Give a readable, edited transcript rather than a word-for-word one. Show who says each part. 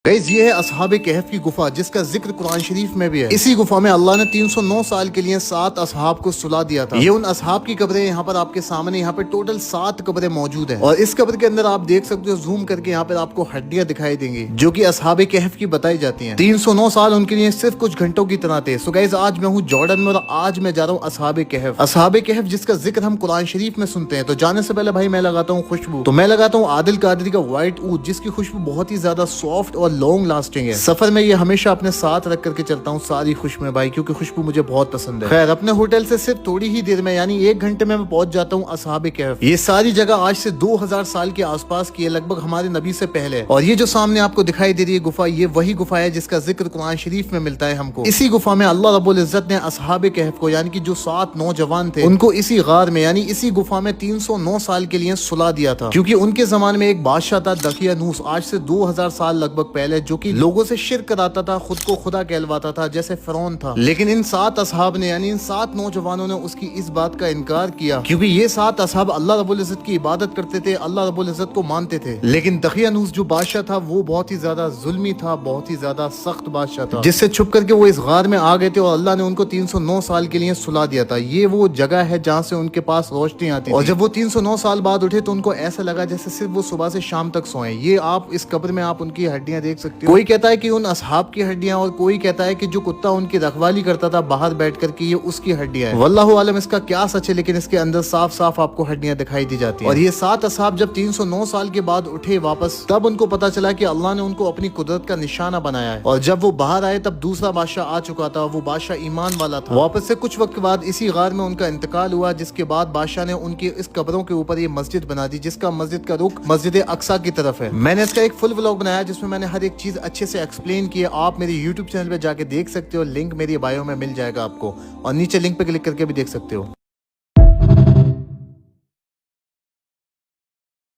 Speaker 1: Guys ये है असहाबे कहफ की गुफा जिसका जिक्र कुरान शरीफ में भी है। इसी गुफा में अल्लाह ने 309 साल के लिए 7 असहाब को सुला दिया था। ये उन असहाब की कब्रें यहाँ पर आपके सामने, यहाँ पे टोटल 7 कब्रें मौजूद हैं और इस कब्र के अंदर आप देख सकते हो, जूम करके यहाँ पर आपको हड्डियां दिखाई देंगी जो कि असहाबे कहफ की बताई जाती है। 309 साल उनके लिए सिर्फ कुछ घंटों की तरह थे। सो गाइस आज मैं हूँ जॉर्डन में और आज मैं जा रहा हूँ असहाबे कहफ। असहाबे कहफ जिसका जिक्र हम कुरान शरीफ में सुनते हैं। तो जाने से पहले भाई मैं लगाता हूँ खुशबू। तो मैं लगाता हूँ आदिल कादरी का व्हाइट ऊद जिसकी खुशबू बहुत ही ज्यादा सॉफ्ट और लॉन्ग लास्टिंग है। सफर में ये हमेशा अपने साथ रख करके चलता हूँ सारी खुशबू भाई, क्योंकि खुशबू मुझे बहुत पसंद है। खैर अपने होटल से सिर्फ थोड़ी ही देर में यानी 1 घंटे में मैं पहुंच जाता हूँ असहाबे कहफ। ये सारी जगह आज से 2000 साल के आसपास की है, लगभग हमारे नबी से पहले। और ये जो सामने आपको दिखाई दे रही है गुफा, ये वही गुफा है जिसका जिक्र कुरान शरीफ में मिलता है हमको। इसी गुफा में अल्लाह रब्बुल इज्जत ने असहाबे कहफ को यानी कि जो 7 नौजवान थे उनको इसी गार में यानी इसी गुफा में 309 साल के लिए सुला दिया था, क्योंकि उनके जमाने में एक बादशाह था दकियानूस, आज से 2000 साल लगभग पहले, जो कि लोगों से शिर्क कराता था, खुद को खुदा कहलवाता था जैसे फिरौन था। लेकिन इन 7 असहाब ने यानी इन 7 नौजवानों ने उसकी इस बात का इनकार किया, क्योंकि ये 7 असहाब अल्लाह रब्बुल इज्जत की इबादत करते थे, अल्लाह रब्बुल इज्जत को मानते थे। लेकिन दकियानूस जो बादशाह था वो बहुत ही ज्यादा जुल्मी था, बहुत ही ज्यादा सख्त बादशाह था, जिससे छुप करके वो इस गार में आ गए थे और अल्लाह ने उनको 309 साल के लिए सुला दिया था। ये वो जगह है जहाँ से उनके पास रोशनी आती और जब वो 309 साल बाद उठे तो उनको ऐसा लगा जैसे सिर्फ वो सुबह से शाम तक सोए। ये आप इस कब्र में आप उनकी हड्डियां देख सकते हो। कोई कहता है कि उन असहाब की हड्डियां और कोई कहता है कि जो कुत्ता उनकी रखवाली करता था बाहर बैठ कर के ये उसकी हड्डियां हैं। वल्लाहु आलम इसका क्या सच है, लेकिन इसके अंदर साफ साफ आपको हड्डियां दिखाई दी जाती हैं। और ये 7 असहाब जब 309 साल के बाद उठे वापस, तब उनको पता चला कि अल्लाह ने उनको अपनी कुदरत का निशाना बनाया है। और जब वो बाहर आए तब दूसरा बादशाह आ चुका था, वो बादशाह ईमान वाला था। वापस से कुछ वक्त बाद इसी गार में उनका इंतकाल हुआ, जिसके बाद बादशाह ने उनकी इस कब्रों के ऊपर ये मस्जिद बना दी, जिसका मस्जिद का रुख मस्जिद अक्सा की तरफ है। मैंने इसका एक फुल व्लॉग बनाया जिसमें मैंने हर एक चीज अच्छे से एक्सप्लेन की है। आप मेरे यूट्यूब चैनल पे जाके देख सकते हो, लिंक मेरी बायो में मिल जाएगा आपको, और नीचे लिंक पे क्लिक करके भी देख सकते हो।